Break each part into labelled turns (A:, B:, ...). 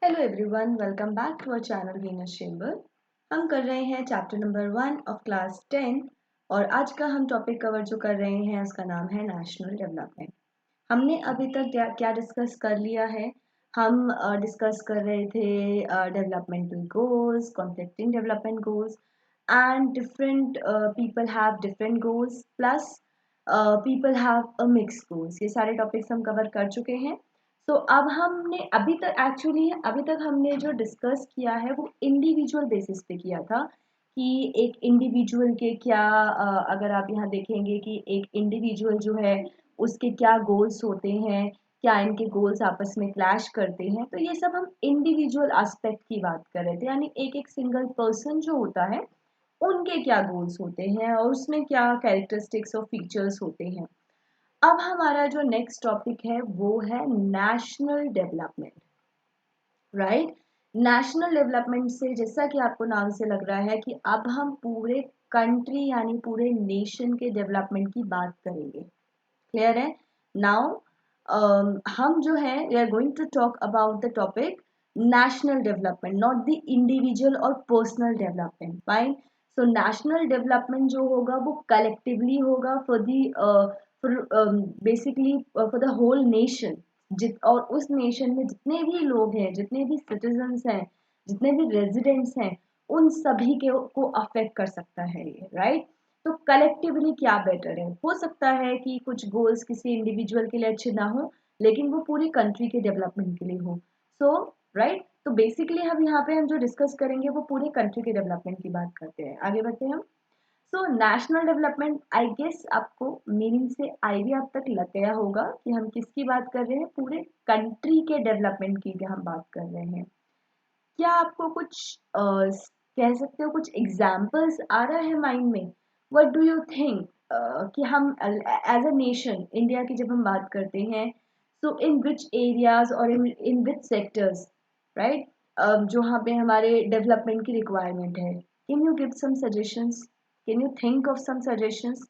A: Hello everyone, welcome back to our channel Venus chamber. हम कर रहे हैं चैप्टर नंबर 1 ऑफ क्लास 10 और आज का हम टॉपिक कवर जो कर रहे हैं उसका नाम है नेशनल डेवलपमेंट। हमने अभी तक क्या डिस्कस कर लिया है। हम डिस्कस कर रहे थे developmental goals, conflicting development goals and different people have different goals plus people have a mix goals. ये सारे टॉपिक्स हम कवर कर चुके हैं। तो अब हमने अभी तक हमने जो डिस्कस किया है वो इंडिविजुअल बेसिस पे किया था कि एक इंडिविजुअल के क्या अगर आप यहाँ देखेंगे कि एक इंडिविजुअल जो है उसके क्या गोल्स होते हैं, क्या इनके गोल्स आपस में क्लैश करते हैं। तो ये सब हम इंडिविजुअल एस्पेक्ट की बात कर रहे थे, यानी एक एक सिंगल पर्सन जो होता है उनके क्या गोल्स होते हैं और उसमें क्या कैरेक्टरिस्टिक्स और फीचर्स होते हैं। अब हमारा जो नेक्स्ट टॉपिक है वो है national development. Right. National development से जैसा कि आपको नाम से लग रहा है कि अब हम पूरे कंट्री यानी पूरे नेशन के डेवलपमेंट की बात करेंगे। क्लियर है? नाउ हम जो है we are going to talk about the topic national development, not the individual और personal development. Fine. So national development जो होगा वो कलेक्टिवली होगा for the for basically for the whole nation. जित और उस नेशन में जितने भी लोग हैं, जितने भी सिटीजन्स हैं, जितने भी रेजिडेंट्स हैं, उन सभी के को अफेक्ट कर सकता है ये। राइट। तो कलेक्टिवली क्या बेटर है? हो सकता है कि कुछ गोल्स किसी इंडिविजुअल के लिए अच्छे ना हो लेकिन वो पूरी कंट्री के डेवलपमेंट के लिए हो। सो राइट। तो बेसिकली हम जो डिस्कस करेंगे वो पूरे कंट्री के डेवलपमेंट की बात करते हैं। आगे बढ़ते हैं हम। So national development, I guess आपको मीनिंग से आइडिया अब तक लग गया होगा कि हम किसकी बात कर रहे हैं। पूरे कंट्री के डेवलपमेंट की हम बात कर रहे हैं। क्या आपको कुछ कह सकते हो, कुछ एग्जाम्पल्स आ रहा है माइंड में? व्हाट डू यू थिंक कि हम एज अ नेशन इंडिया की जब हम बात करते हैं, सो इन विच एरियाज और इन विच सेक्टर्स, राइट, जहाँ पे हमारे डेवलपमेंट की रिक्वायरमेंट है। Can you give some suggestions? Can you think of some suggestions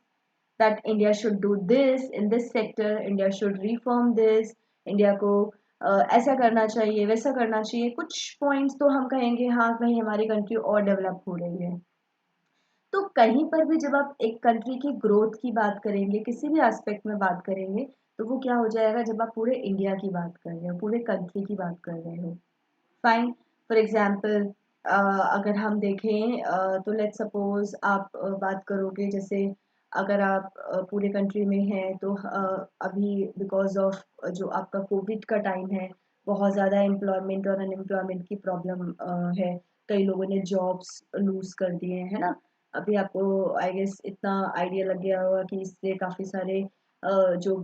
A: that India should do this in this sector, India should reform this, India को ऐसा करना चाहिए, वैसा करना चाहिए। कुछ पॉइंट्स तो हम कहेंगे हाँ कहीं हमारी कंट्री और डेवलप हो रही है। तो कहीं पर भी जब आप एक कंट्री की ग्रोथ की बात करेंगे, किसी भी एस्पेक्ट में बात करेंगे, तो वो क्या हो जाएगा जब आप पूरे इंडिया की बात कर रहे हो, पूरे कंट्री की बात कर रहे हो। फाइन। फॉर एग्जाम्पल अगर हम देखें तो लेट्स सपोज आप बात करोगे, जैसे अगर आप पूरे कंट्री में हैं तो अभी बिकॉज ऑफ जो आपका कोविड का टाइम है, बहुत ज़्यादा एम्प्लॉयमेंट और अनएम्प्लॉयमेंट की प्रॉब्लम है। कई लोगों ने जॉब्स लूज कर दिए हैं, है ना। अभी आपको आई गेस इतना आइडिया लग गया होगा कि इससे काफ़ी सारे जो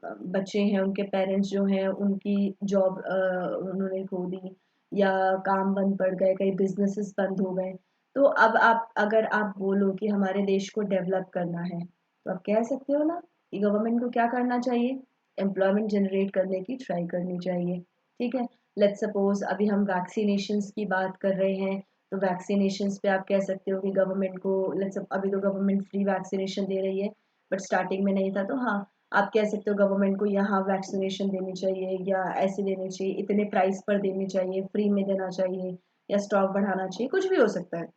A: बच्चे हैं उनके पेरेंट्स जो हैं उनकी जॉब उन्होंने खो दी या काम बंद पड़ गए, कई बिजनेसेस बंद हो गए। तो अब आप अगर आप बोलो कि हमारे देश को डेवलप करना है तो आप कह सकते हो ना कि गवर्नमेंट को क्या करना चाहिए? एम्प्लॉयमेंट जनरेट करने की ट्राई करनी चाहिए। ठीक है। लेट्स सपोज अभी हम वैक्सीनेशंस की बात कर रहे हैं, तो वैक्सीनेशंस पे आप कह सकते हो कि गवर्नमेंट को लेट्स अभी तो गवर्नमेंट फ्री वैक्सीनेशन दे रही है, बट स्टार्टिंग में नहीं था। तो हाँ, आप कह सकते हो गवर्नमेंट को यहाँ वैक्सीनेशन देनी चाहिए या ऐसे देनी चाहिए, इतने प्राइस पर देनी चाहिए, फ्री में देना चाहिए या स्टॉक बढ़ाना चाहिए, कुछ भी हो सकता है।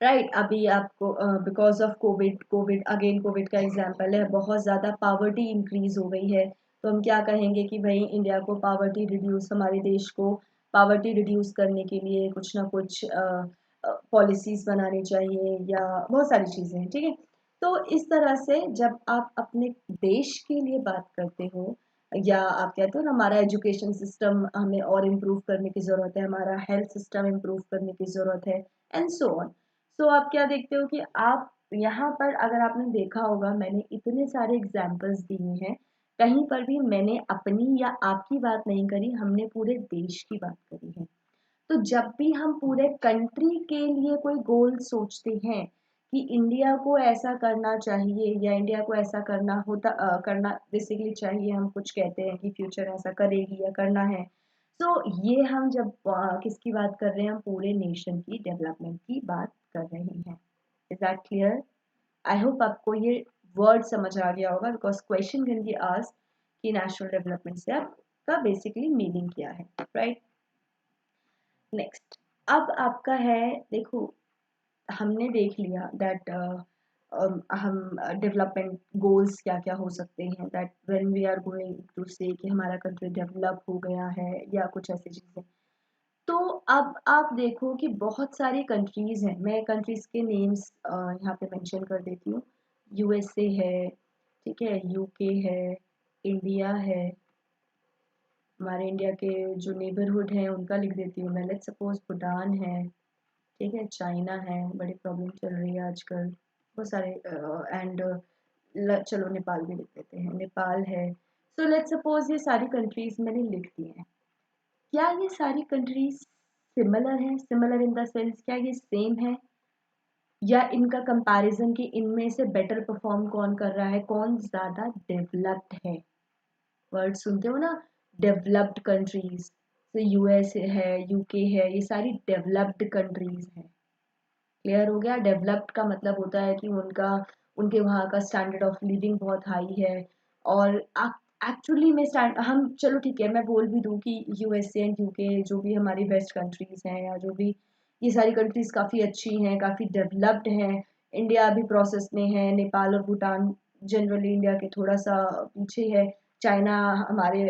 A: राइट। अभी आपको because of Covid again Covid का एग्जांपल है, बहुत ज़्यादा पावर्टी इंक्रीज हो गई है। तो हम क्या कहेंगे कि भाई इंडिया को पावर्टी रिड्यूस, हमारे देश को पावर्टी रिड्यूस करने के लिए कुछ ना कुछ पॉलिसीज बनानी चाहिए या बहुत सारी चीज़ें हैं। ठीक है। तो इस तरह से जब आप अपने देश के लिए बात करते हो या आप कहते हो ना हमारा एजुकेशन सिस्टम हमें और इम्प्रूव करने की ज़रूरत है, हमारा हेल्थ सिस्टम इम्प्रूव करने की ज़रूरत है एंड सो ऑन। सो आप क्या देखते हो कि आप यहाँ पर अगर आपने देखा होगा मैंने इतने सारे एग्जाम्पल्स दिए हैं, कहीं पर भी मैंने अपनी या आपकी बात नहीं करी, हमने पूरे देश की बात करी है। तो जब भी हम पूरे कंट्री के लिए कोई गोल सोचते हैं कि इंडिया को ऐसा करना चाहिए या इंडिया को ऐसा करना बेसिकली चाहिए, हम कुछ कहते हैं कि फ्यूचर ऐसा करेगी या करना है। तो ये हम जब किसकी बात कर रहे हैं, हम पूरे नेशन की डेवलपमेंट की बात कर रहे हैं। Is that clear? I hope आपको ये वर्ड समझ आ गया होगा, because question can be asked कि नेशनल डेवलपमेंट से आप का बेसिकली मीनिंग क्या है, राइट। नेक्स्ट, अब आपका है, देखो हमने देख लिया दैट हम डेवलपमेंट गोल्स क्या क्या हो सकते हैं, that when we are going to say कि हमारा कंट्री डेवलप हो गया है या कुछ ऐसी चीज़ें। तो अब आप देखो कि बहुत सारी कंट्रीज़ हैं, मैं कंट्रीज़ के नेम्स यहाँ पे मेंशन कर देती हूँ। यूएसए है, ठीक है, यूके है, इंडिया है, हमारे इंडिया के जो नेबरहुड हैं उनका लिख देती हूँ मैं, लेट्स सपोज भूटान है, ठीक है, चाइना है, बड़ी प्रॉब्लम चल रही है आजकल, बहुत सारे एंड चलो नेपाल भी लिख देते हैं, नेपाल है। सो लेट्स सपोज ये सारी कंट्रीज मैंने लिख दी हैं। क्या ये सारी कंट्रीज सिमिलर हैं? सिमिलर इन द सेंस क्या ये सेम है, या इनका कंपैरिजन कि इनमें से बेटर परफॉर्म कौन कर रहा है, कौन ज़्यादा डेवलप्ड है? वर्ड सुनते हो ना, डेवलप्ड कंट्रीज, तो यूएस है, यूके है, ये सारी डेवलप्ड कंट्रीज हैं। क्लियर हो गया? डेवलप्ड का मतलब होता है कि उनका, उनके वहाँ का स्टैंडर्ड ऑफ लिविंग बहुत हाई है। और एक्चुअली में हम चलो ठीक है, मैं बोल भी दूँ कि यूएसए एंड यूके जो भी हमारी बेस्ट कंट्रीज हैं, या जो भी ये सारी कंट्रीज काफ़ी अच्छी हैं, काफ़ी डेवलप्ड हैं। इंडिया अभी प्रोसेस में है, नेपाल और भूटान जनरली इंडिया के थोड़ा सा पीछे है, चाइना हमारे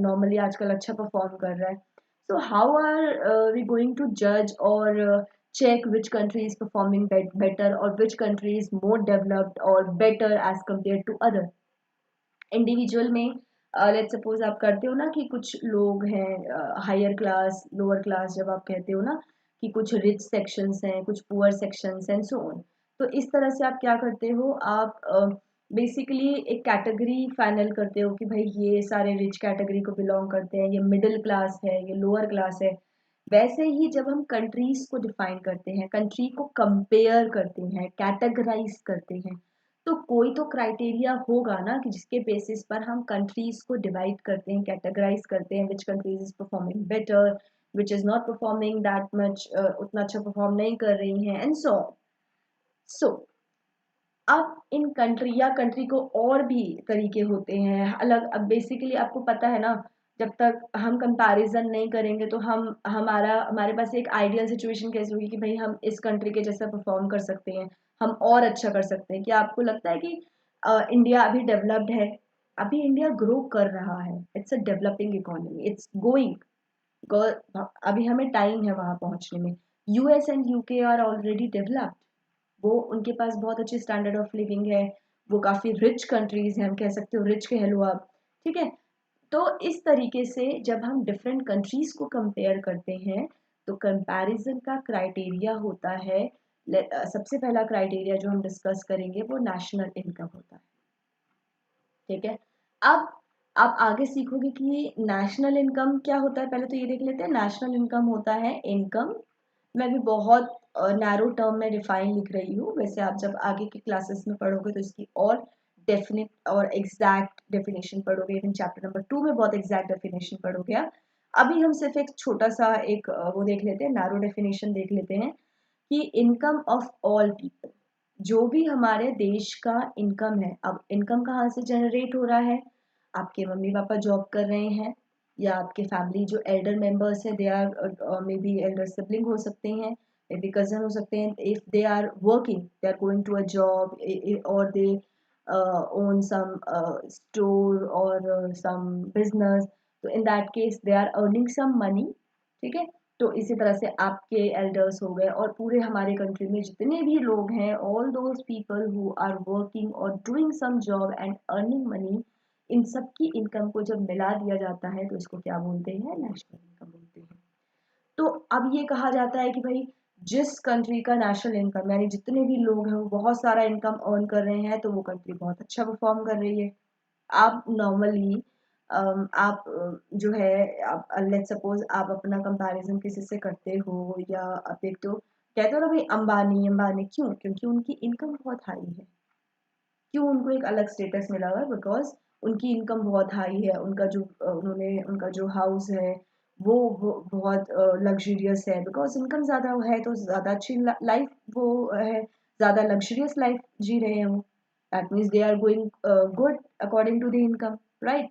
A: नॉर्मली आजकल अच्छा परफॉर्म कर रहा है। So how are we going to judge or check which country is performing better, or which country is more developed or better as compared to other? Individual में लेट्स सपोज आप करते हो ना कि कुछ लोग हैं हायर क्लास, लोअर क्लास, जब आप कहते हो ना कि कुछ रिच सेक्शंस हैं, कुछ poor sections and so on, तो इस तरह से आप क्या करते हो, आप बेसिकली एक कैटेगरी फाइनल करते हो कि भाई ये सारे रिच कैटेगरी को बिलोंग करते हैं, ये मिडिल क्लास है, ये लोअर क्लास है। वैसे ही जब हम कंट्रीज को डिफाइन करते हैं, कंट्री को कंपेयर करते हैं, कैटेगराइज करते हैं, तो कोई तो क्राइटेरिया होगा ना कि जिसके बेसिस पर हम कंट्रीज को डिवाइड करते हैं, कैटेगराइज करते हैं, which countries is performing better, which is not performing that much, उतना अच्छा परफॉर्म नहीं कर रही हैं एंड सो। सो अब इन कंट्री या कंट्री को और भी तरीके होते हैं अलग। अब बेसिकली आपको पता है ना, जब तक हम कंपैरिजन नहीं करेंगे तो हम हमारे पास एक आइडियल सिचुएशन कैसे होगी कि भाई हम इस कंट्री के जैसा परफॉर्म कर सकते हैं, हम और अच्छा कर सकते हैं। क्या आपको लगता है कि इंडिया अभी डेवलप्ड है? अभी इंडिया ग्रो कर रहा है, it's a developing economy, it's going, अभी हमें टाइम है वहां पहुंचने में। US and UK are already developed, वो उनके पास बहुत अच्छी स्टैंडर्ड ऑफ लिविंग है, वो काफ़ी रिच कंट्रीज हैं, हम कह सकते हो रिच कह लो आप, ठीक है। तो इस तरीके से जब हम डिफरेंट कंट्रीज को कंपेयर करते हैं, तो कंपैरिजन का क्राइटेरिया होता है, सबसे पहला क्राइटेरिया जो हम डिस्कस करेंगे वो नेशनल इनकम होता है, ठीक है। अब आप आगे सीखोगे कि नेशनल इनकम क्या होता है। पहले तो ये देख लेते हैं, नेशनल इनकम होता है इनकम, मैं भी बहुत नैरो टर्म में डिफाइन लिख रही हूँ, वैसे आप जब आगे की क्लासेस में पढ़ोगे तो इसकी और डेफिनेट और एग्जैक्ट डेफिनेशन पढ़ोगे, इवन चैप्टर नंबर 2 में बहुत एग्जैक्ट डेफिनेशन पढ़ोगे आप। अभी हम सिर्फ एक छोटा सा एक वो देख लेते हैं, नैरो डेफिनेशन देख लेते हैं कि इनकम ऑफ ऑल पीपल, जो भी हमारे देश का इनकम है। अब इनकम कहाँ से जनरेट हो रहा है? आपके मम्मी पापा जॉब कर रहे हैं, या आपके फैमिली जो एल्डर मेंबर्स है, they are may be elder sibling हो सकते हैं, मे बी कजन हो सकते हैं, if they are working, they are going to a job, और they own some store or some business, तो in that case they are earning some money, ठीक है। तो इसी तरह से आपके एल्डर्स हो गए, और पूरे हमारे कंट्री में जितने भी लोग हैं, all those people who are working और doing some job and earning money, इन सब की इनकम को जब मिला दिया जाता है तो इसको क्या बोलते हैं? नेशनल इनकम बोलते हैं। तो अब ये कहा जाता है कि भाई जिस कंट्री का नेशनल इनकम, यानी जितने भी लोग हैं वो बहुत सारा इनकम अर्न कर रहे हैं, तो वो कंट्री बहुत अच्छा परफॉर्म कर रही है। आप नॉर्मली आप जो है, आप लेट्स सपोज आप अपना कंपैरिजन किसी से करते हो, या आप देखते हो, कहते हो ना भाई अंबानी अंबानी, क्यों? क्योंकि उनकी इनकम बहुत हाई है। क्यों उनको एक अलग स्टेटस मिला हुआ है? बिकॉज उनकी इनकम बहुत हाई है, उनका जो उन्होंने उनका जो हाउस है वो बहुत लग्जरियस है, बिकॉज इनकम ज़्यादा है तो ज़्यादा अच्छी लाइफ वो है, ज़्यादा लग्जरियस लाइफ जी रहे हैं वो। That means they are going good according to the income, right.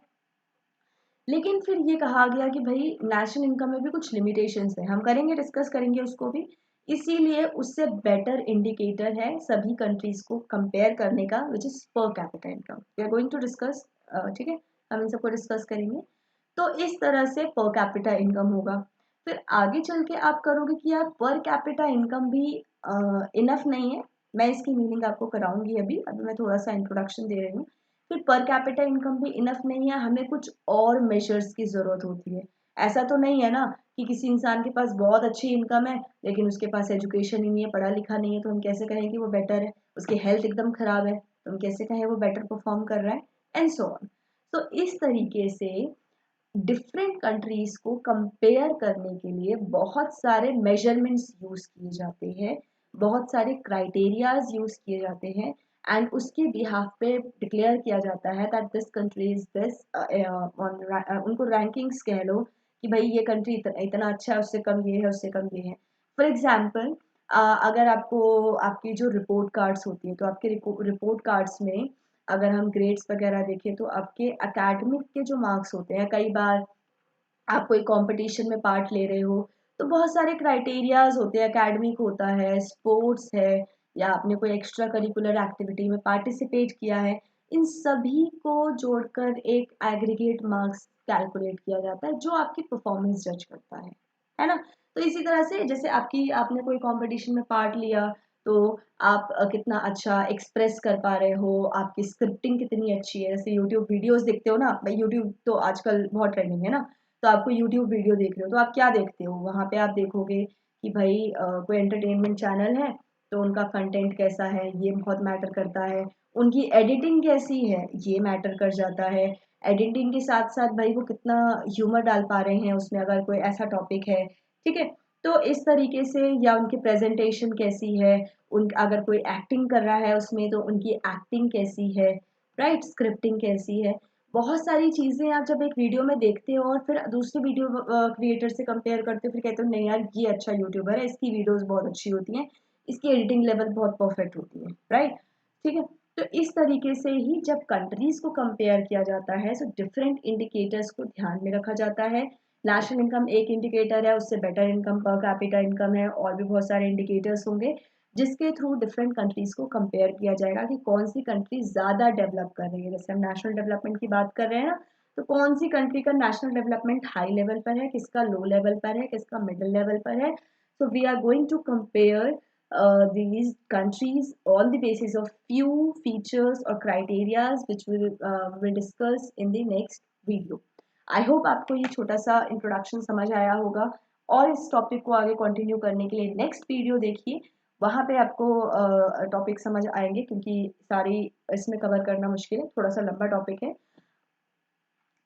A: लेकिन फिर ये कहा गया कि भाई नेशनल इनकम में भी कुछ लिमिटेशंस है, हम करेंगे, डिस्कस करेंगे उसको भी। इसीलिए उससे बेटर इंडिकेटर है सभी कंट्रीज को कंपेयर करने का, which is per capita income. We are going to discuss, ठीक है, हम इन सबको डिस्कस करेंगे। तो इस तरह से पर कैपिटा इनकम होगा। फिर आगे चल के आप करोगे कि यार पर कैपिटा इनकम भी इनफ नहीं है। मैं इसकी मीनिंग आपको कराऊंगी, अभी अभी मैं थोड़ा सा इंट्रोडक्शन दे रही हूँ। फिर पर कैपिटा इनकम भी इनफ नहीं है, हमें कुछ और मेजर्स की जरूरत होती है। ऐसा तो नहीं है ना कि किसी इंसान के पास बहुत अच्छी इनकम है लेकिन उसके पास एजुकेशन ही नहीं है, पढ़ा लिखा नहीं है, तो हम कैसे कहें कि वो बेटर है। उसकी हेल्थ एकदम खराब है तो हम कैसे कहें वो बेटर परफॉर्म कर रहा है, एंड सो ऑन। तो इस तरीके से डिफरेंट कंट्रीज को कंपेयर करने के लिए बहुत सारे मेजरमेंट्स यूज किए जाते हैं, बहुत सारे क्राइटेरियाज यूज किए जाते हैं, एंड उसके बिहाफ पे डिक्लेयर किया जाता है that this country is this, उनको रैंकिंग्स कह लो कि भाई ये कंट्री इतना अच्छा है, उससे कम ये है, उससे कम ये है। फॉर एग्जाम्पल, अगर आपको आपकी जो रिपोर्ट कार्ड्स होती है तो आपके रिपोर्ट कार्ड्स में अगर हम ग्रेड्स वगैरह देखें तो आपके एकेडमिक के जो मार्क्स होते हैं, कई बार आप कोई कंपटीशन में पार्ट ले रहे हो तो बहुत सारे क्राइटेरियाज होते हैं, एकेडमिक होता है, स्पोर्ट्स है, या आपने कोई एक्स्ट्रा करिकुलर एक्टिविटी में पार्टिसिपेट किया है। इन सभी को जोड़कर एक एग्रीगेट मार्क्स कैलकुलेट किया जाता है जो आपकी परफॉर्मेंस जज करता है ना। तो इसी तरह से जैसे आपने कोई कंपटीशन में पार्ट लिया तो आप कितना अच्छा एक्सप्रेस कर पा रहे हो, आपकी स्क्रिप्टिंग कितनी अच्छी है। जैसे यूट्यूब वीडियोस देखते हो ना भाई, यूट्यूब तो आजकल बहुत ट्रेंडिंग है ना, तो आपको यूट्यूब वीडियो देख रहे हो तो आप क्या देखते हो वहां पे, आप देखोगे कि भाई कोई एंटरटेनमेंट चैनल है तो उनका कंटेंट कैसा है ये बहुत मैटर करता है, उनकी एडिटिंग कैसी है ये मैटर कर जाता है। एडिटिंग के साथ साथ भाई वो कितना ह्यूमर डाल पा रहे हैं उसमें, अगर कोई ऐसा टॉपिक है, ठीक है। तो इस तरीके से, या उनकी प्रेजेंटेशन कैसी है, उन अगर कोई एक्टिंग कर रहा है उसमें तो उनकी एक्टिंग कैसी है, राइट, स्क्रिप्टिंग कैसी है। बहुत सारी चीजें आप जब एक वीडियो में देखते हो और फिर दूसरे वीडियो क्रिएटर से कंपेयर करते हो, फिर कहते हो नहीं यार ये अच्छा यूट्यूबर है, इसकी वीडियोस बहुत अच्छी होती हैं, इसकी एडिटिंग लेवल बहुत परफेक्ट होती है, राइट, ठीक है। तो इस तरीके से ही जब कंट्रीज को कंपेयर किया जाता है तो डिफरेंट इंडिकेटर्स को ध्यान में रखा जाता है। नेशनल इनकम एक इंडिकेटर है, उससे बेटर इनकम, पर कैपिटा इनकम है, और भी बहुत सारे इंडिकेटर्स होंगे जिसके थ्रू डिफरेंट कंट्रीज को कंपेयर किया जाएगा कि कौन सी कंट्री ज़्यादा डेवलप कर रही है। जैसे हम नेशनल डेवलपमेंट की बात कर रहे हैं ना, तो कौन सी कंट्री का नेशनल डेवलपमेंट हाई लेवल पर है, किसका लो लेवल पर है, किसका मिडिल लेवल पर है। So we are going to compare these countries on the basis of few features or criterias which will discuss in the next video. I hope आपको ये छोटा सा इंट्रोडक्शन समझ आया होगा, और इस टॉपिक को आगे कंटिन्यू करने के लिए नेक्स्ट वीडियो देखिए, वहाँ पे आपको टॉपिक समझ आएंगे, क्योंकि सारी इसमें कवर करना मुश्किल है, थोड़ा सा लंबा टॉपिक है,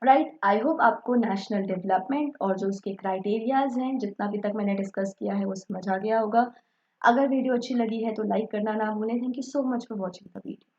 A: राइट। आई होप आपको नेशनल डेवलपमेंट और जो उसके क्राइटेरियाज हैं, जितना भी तक मैंने डिस्कस किया है वो समझ आ गया होगा। अगर वीडियो अच्छी लगी है तो लाइक करना ना भूलें। Thank you so much for watching the video.